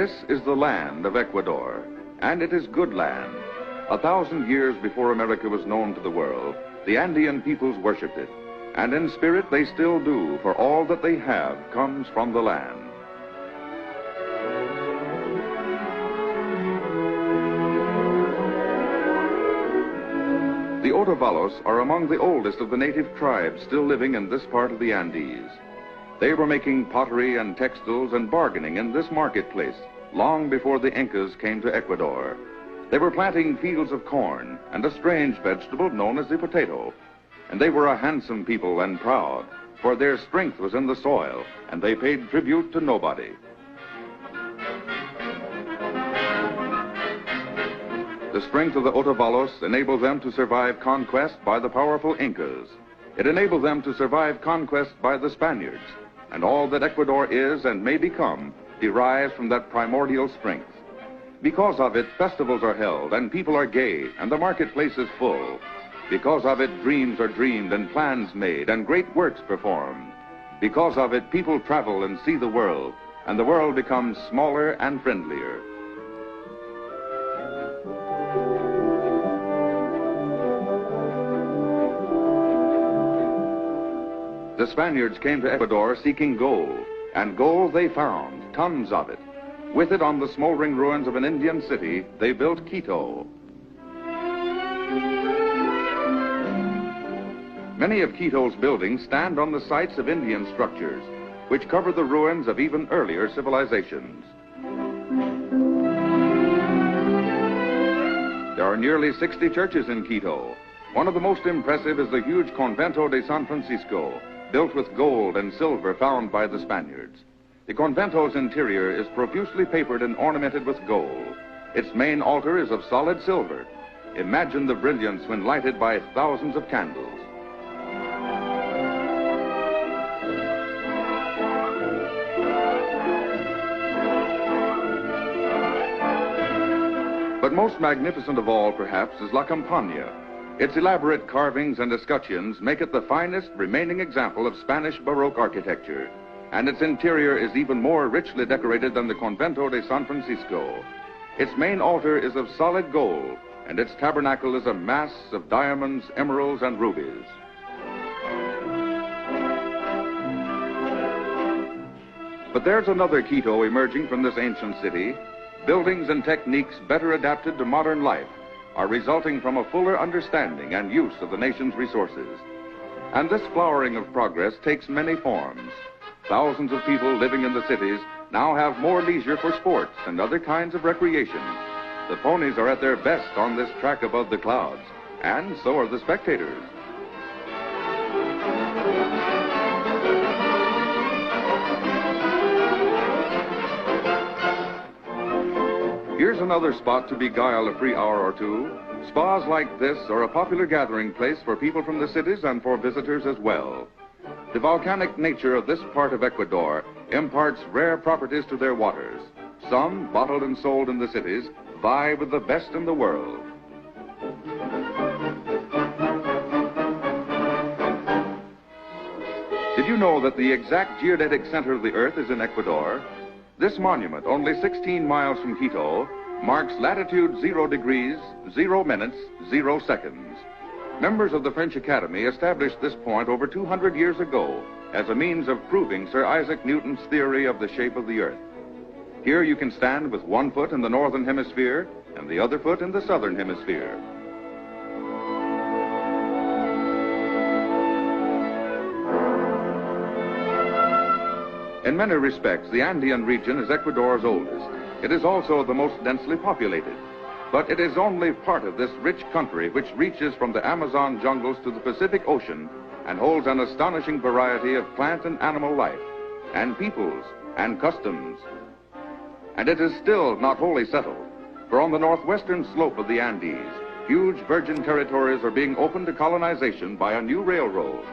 This is the land of Ecuador, and it is good land. 1,000 years before America was known to the world, the Andean peoples worshipped it, and in spirit they still do, for all that they have comes from the land. The Otavalos are among the oldest of the native tribes still living in this part of the Andes. They were making pottery and textiles and bargaining in this marketplace long before the Incas came to Ecuador. They were planting fields of corn and a strange vegetable known as the potato. And they were a handsome people and proud, for their strength was in the soil, and they paid tribute to nobody. The strength of the Otavalos enabled them to survive conquest by the powerful Incas. It enabled them to survive conquest by the Spaniards, and all that Ecuador is and may become derives from that primordial strength. Because of it, festivals are held, and people are gay, and the marketplace is full. Because of it, dreams are dreamed and plans made, and great works performed. Because of it, people travel and see the world, and the world becomes smaller and friendlier. The Spaniards came to Ecuador seeking gold, and gold they found, tons of it. With it, on the smoldering ruins of an Indian city, they built Quito. Many of Quito's buildings stand on the sites of Indian structures, which cover the ruins of even earlier civilizations. There are nearly 60 churches in Quito. One of the most impressive is the huge Convento de San Francisco, built with gold and silver found by the Spaniards. The convento's interior is profusely papered and ornamented with gold. Its main altar is of solid silver. Imagine the brilliance when lighted by thousands of candles. But most magnificent of all, perhaps, is La Campana. Its elaborate carvings and escutcheons make it the finest remaining example of Spanish Baroque architecture, and its interior is even more richly decorated than the Convento de San Francisco. Its main altar is of solid gold, and its tabernacle is a mass of diamonds, emeralds, and rubies. But there's another Quito emerging from this ancient city. Buildings and techniques better adapted to modern life are resulting from a fuller understanding and use of the nation's resources. And this flowering of progress takes many forms. Thousands of people living in the cities now have more leisure for sports and other kinds of recreation. The ponies are at their best on this track above the clouds, and so are the spectators. Here's another spot to beguile a free hour or two. Spas like this are a popular gathering place for people from the cities and for visitors as well. The volcanic nature of this part of Ecuador imparts rare properties to their waters. Some, bottled and sold in the cities, vie with the best in the world. Did you know that the exact geodetic center of the Earth is in Ecuador? This monument, only 16 miles from Quito, marks latitude 0 degrees, 0 minutes, 0 seconds. Members of the French Academy established this point over 200 years ago as a means of proving Sir Isaac Newton's theory of the shape of the Earth. Here you can stand with one foot in the northern hemisphere and the other foot in the southern hemisphere. In many respects, the Andean region is Ecuador's oldest. It is also the most densely populated. But it is only part of this rich country which reaches from the Amazon jungles to the Pacific Ocean and holds an astonishing variety of plant and animal life, and peoples, and customs. And it is still not wholly settled, for on the northwestern slope of the Andes, huge virgin territories are being opened to colonization by a new railroad.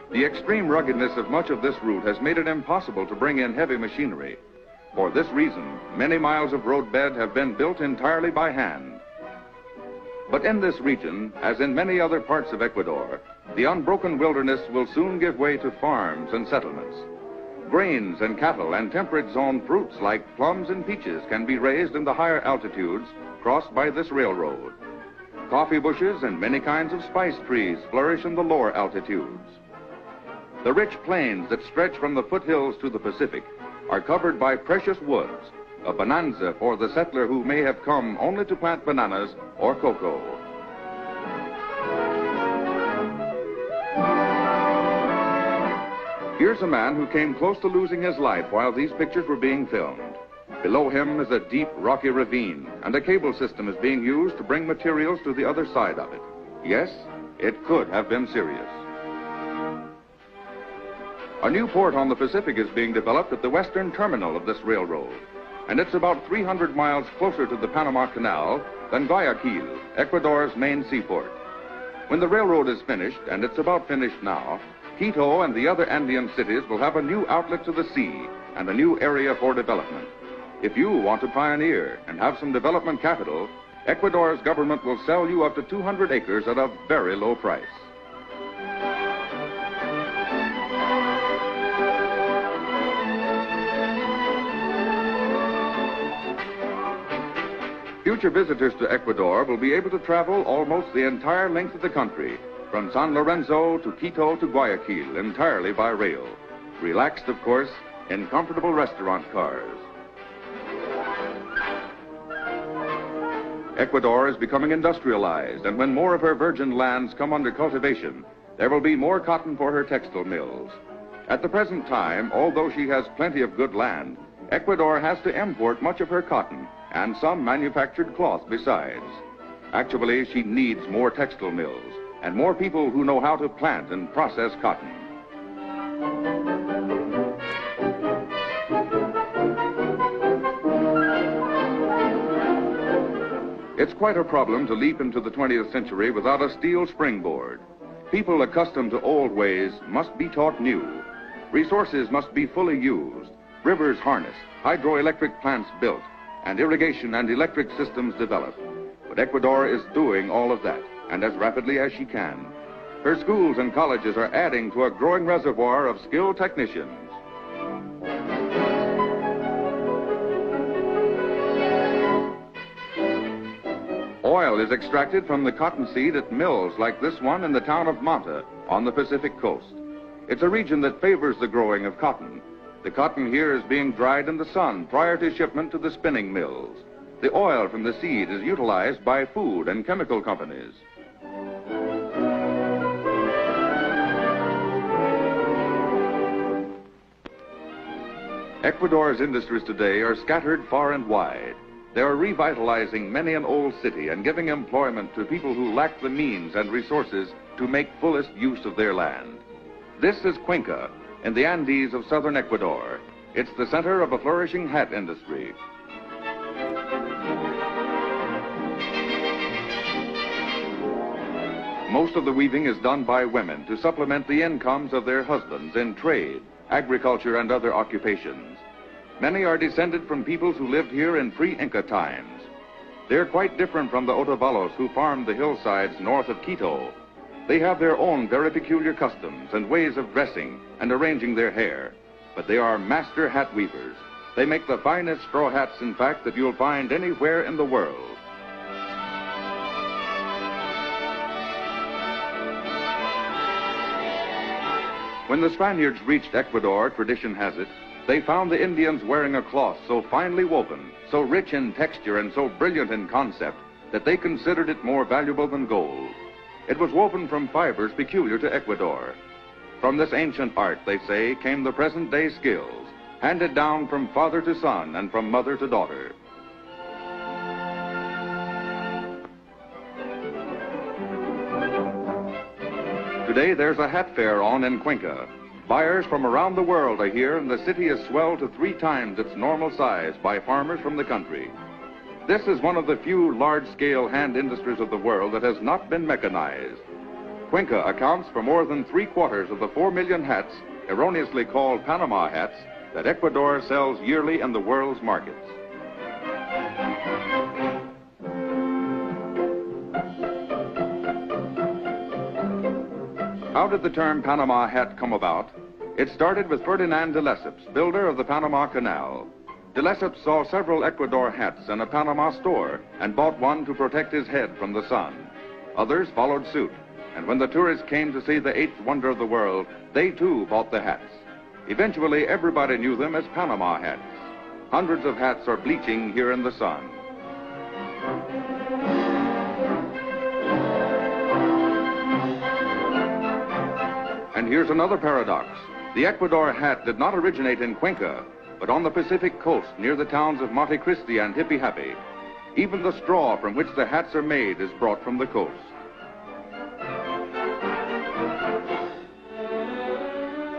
The extreme ruggedness of much of this route has made it impossible to bring in heavy machinery. For this reason, many miles of roadbed have been built entirely by hand. But in this region, as in many other parts of Ecuador, the unbroken wilderness will soon give way to farms and settlements. Grains and cattle and temperate zone fruits like plums and peaches can be raised in the higher altitudes crossed by this railroad. Coffee bushes and many kinds of spice trees flourish in the lower altitudes. The rich plains that stretch from the foothills to the Pacific are covered by precious woods, a bonanza for the settler who may have come only to plant bananas or cocoa. Here's a man who came close to losing his life while these pictures were being filmed. Below him is a deep, rocky ravine, and a cable system is being used to bring materials to the other side of it. Yes, it could have been serious. A new port on the Pacific is being developed at the western terminal of this railroad, and it's about 300 miles closer to the Panama Canal than Guayaquil, Ecuador's main seaport. When the railroad is finished, and it's about finished now, Quito and the other Andean cities will have a new outlet to the sea and a new area for development. If you want to pioneer and have some development capital, Ecuador's government will sell you up to 200 acres at a very low price. Future visitors to Ecuador will be able to travel almost the entire length of the country, from San Lorenzo to Quito to Guayaquil, entirely by rail. Relaxed, of course, in comfortable restaurant cars. Ecuador is becoming industrialized, and when more of her virgin lands come under cultivation, there will be more cotton for her textile mills. At the present time, although she has plenty of good land, Ecuador has to import much of her cotton and some manufactured cloth besides. Actually, she needs more textile mills and more people who know how to plant and process cotton. It's quite a problem to leap into the 20th century without a steel springboard. People accustomed to old ways must be taught new. Resources must be fully used, rivers harnessed, hydroelectric plants built, and irrigation and electric systems developed. But Ecuador is doing all of that, and as rapidly as she can. Her schools and colleges are adding to a growing reservoir of skilled technicians. Oil is extracted from the cottonseed at mills like this one in the town of Manta on the Pacific coast. It's a region that favors the growing of cotton. The cotton here is being dried in the sun prior to shipment to the spinning mills. The oil from the seed is utilized by food and chemical companies. Ecuador's industries today are scattered far and wide. They are revitalizing many an old city and giving employment to people who lack the means and resources to make fullest use of their land. This is Cuenca, in the Andes of southern Ecuador. It's the center of a flourishing hat industry. Most of the weaving is done by women to supplement the incomes of their husbands in trade, agriculture, and other occupations. Many are descended from peoples who lived here in pre-Inca times. They're quite different from the Otavalos who farmed the hillsides north of Quito. They have their own very peculiar customs and ways of dressing and arranging their hair. But they are master hat weavers. They make the finest straw hats, in fact, that you'll find anywhere in the world. When the Spaniards reached Ecuador, tradition has it, they found the Indians wearing a cloth so finely woven, so rich in texture, and so brilliant in concept that they considered it more valuable than gold. It was woven from fibers peculiar to Ecuador. From this ancient art, they say, came the present-day skills, handed down from father to son and from mother to daughter. Today, there's a hat fair on in Cuenca. Buyers from around the world are here, and the city is swelled to 3 times its normal size by farmers from the country. This is one of the few large-scale hand industries of the world that has not been mechanized. Cuenca accounts for more than 3/4 of the 4 million hats, erroneously called Panama hats, that Ecuador sells yearly in the world's markets. How did the term Panama hat come about? It started with Ferdinand de Lesseps, builder of the Panama Canal. De Lesseps saw several Ecuador hats in a Panama store and bought one to protect his head from the sun. Others followed suit, and when the tourists came to see the eighth wonder of the world, they too bought the hats. Eventually, everybody knew them as Panama hats. Hundreds of hats are bleaching here in the sun. And here's another paradox. The Ecuador hat did not originate in Cuenca, but on the Pacific coast near the towns of Monte Cristi and Hippy Happy. Even the straw from which the hats are made is brought from the coast.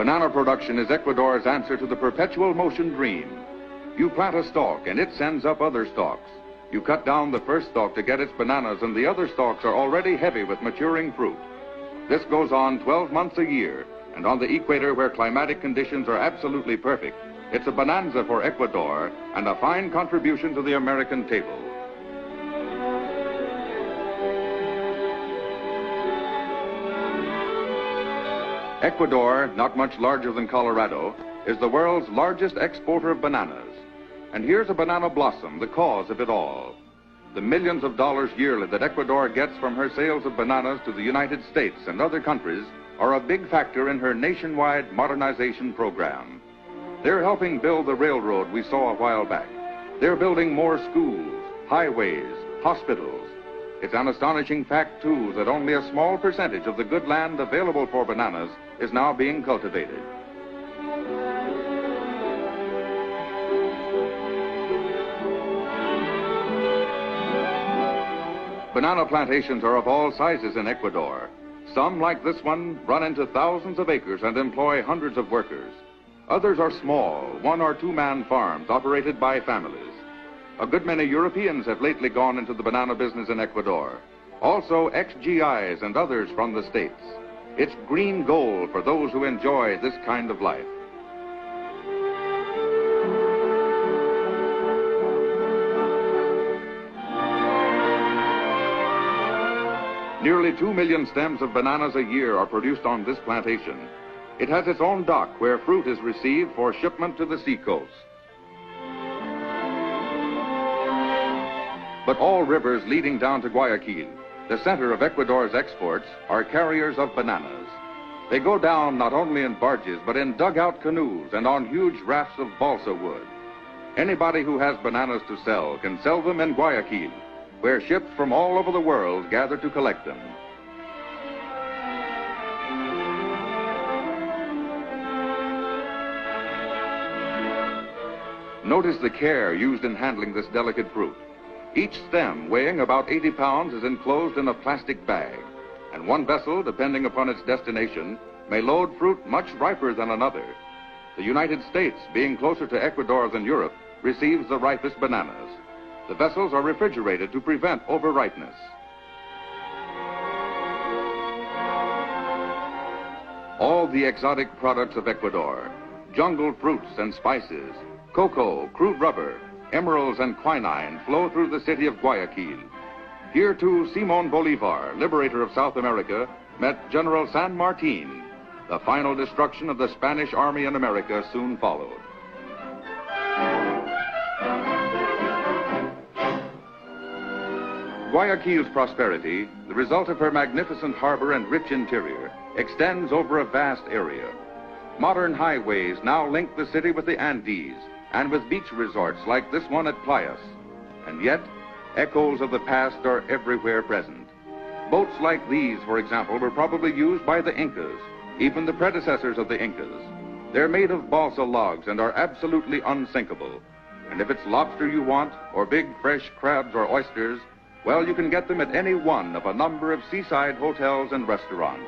Banana production is Ecuador's answer to the perpetual motion dream. You plant a stalk and it sends up other stalks. You cut down the first stalk to get its bananas and the other stalks are already heavy with maturing fruit. This goes on 12 months a year, and on the equator where climatic conditions are absolutely perfect, it's a bonanza for Ecuador and a fine contribution to the American table. Ecuador, not much larger than Colorado, is the world's largest exporter of bananas. And here's a banana blossom, the cause of it all. The millions of dollars yearly that Ecuador gets from her sales of bananas to the United States and other countries are a big factor in her nationwide modernization program. They're helping build the railroad we saw a while back. They're building more schools, highways, hospitals. It's an astonishing fact, too, that only a small percentage of the good land available for bananas is now being cultivated. Banana plantations are of all sizes in Ecuador. Some, like this one, run into thousands of acres and employ hundreds of workers. Others are small, 1- or 2-man farms operated by families. A good many Europeans have lately gone into the banana business in Ecuador. Also ex-GIs and others from the States. It's green gold for those who enjoy this kind of life. Nearly 2 million stems of bananas a year are produced on this plantation. It has its own dock where fruit is received for shipment to the seacoast. But all rivers leading down to Guayaquil, the center of Ecuador's exports, are carriers of bananas. They go down not only in barges, but in dugout canoes and on huge rafts of balsa wood. Anybody who has bananas to sell can sell them in Guayaquil, where ships from all over the world gather to collect them. Notice the care used in handling this delicate fruit. Each stem, weighing about 80 pounds, is enclosed in a plastic bag, and one vessel, depending upon its destination, may load fruit much riper than another. The United States, being closer to Ecuador than Europe, receives the ripest bananas. The vessels are refrigerated to prevent overripeness. All the exotic products of Ecuador, jungle fruits and spices, cocoa, crude rubber, emeralds and quinine flow through the city of Guayaquil. Here too, Simon Bolivar, liberator of South America, met General San Martin. The final destruction of the Spanish army in America soon followed. Guayaquil's prosperity, the result of her magnificent harbor and rich interior, extends over a vast area. Modern highways now link the city with the Andes and with beach resorts like this one at Playas. And yet, echoes of the past are everywhere present. Boats like these, for example, were probably used by the Incas, even the predecessors of the Incas. They're made of balsa logs and are absolutely unsinkable. And if it's lobster you want, or big fresh crabs or oysters, well, you can get them at any one of a number of seaside hotels and restaurants.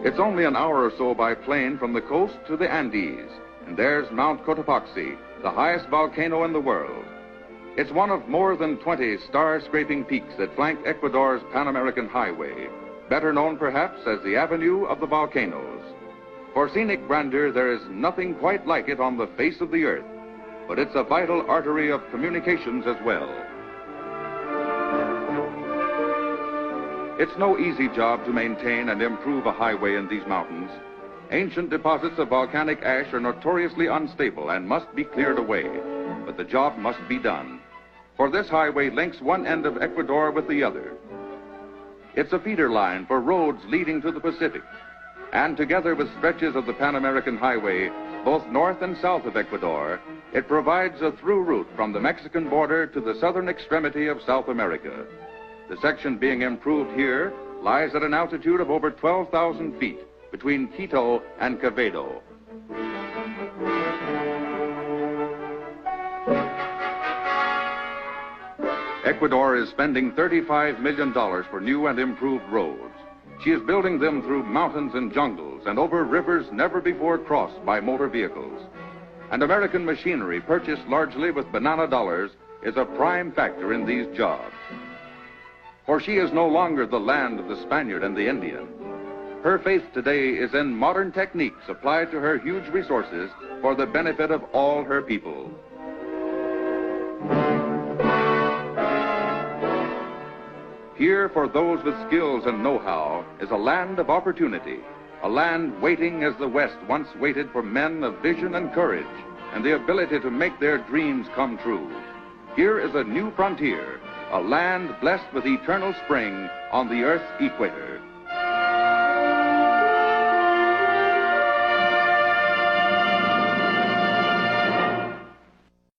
It's only an hour or so by plane from the coast to the Andes, and there's Mount Cotopaxi, the highest volcano in the world. It's one of more than 20 star-scraping peaks that flank Ecuador's Pan-American Highway, better known perhaps as the Avenue of the Volcanoes. For scenic grandeur, there is nothing quite like it on the face of the earth, but it's a vital artery of communications as well. It's no easy job to maintain and improve a highway in these mountains. Ancient deposits of volcanic ash are notoriously unstable and must be cleared away, but the job must be done. For this highway links one end of Ecuador with the other. It's a feeder line for roads leading to the Pacific, and together with stretches of the Pan-American Highway, both north and south of Ecuador, it provides a through route from the Mexican border to the southern extremity of South America. The section being improved here lies at an altitude of over 12,000 feet between Quito and Quevedo. Ecuador is spending $35 million for new and improved roads. She is building them through mountains and jungles and over rivers never before crossed by motor vehicles. And American machinery purchased largely with banana dollars is a prime factor in these jobs. For she is no longer the land of the Spaniard and the Indian. Her faith today is in modern techniques applied to her huge resources for the benefit of all her people. Here, for those with skills and know-how, is a land of opportunity, a land waiting as the West once waited for men of vision and courage and the ability to make their dreams come true. Here is a new frontier, a land blessed with eternal spring on the Earth's equator.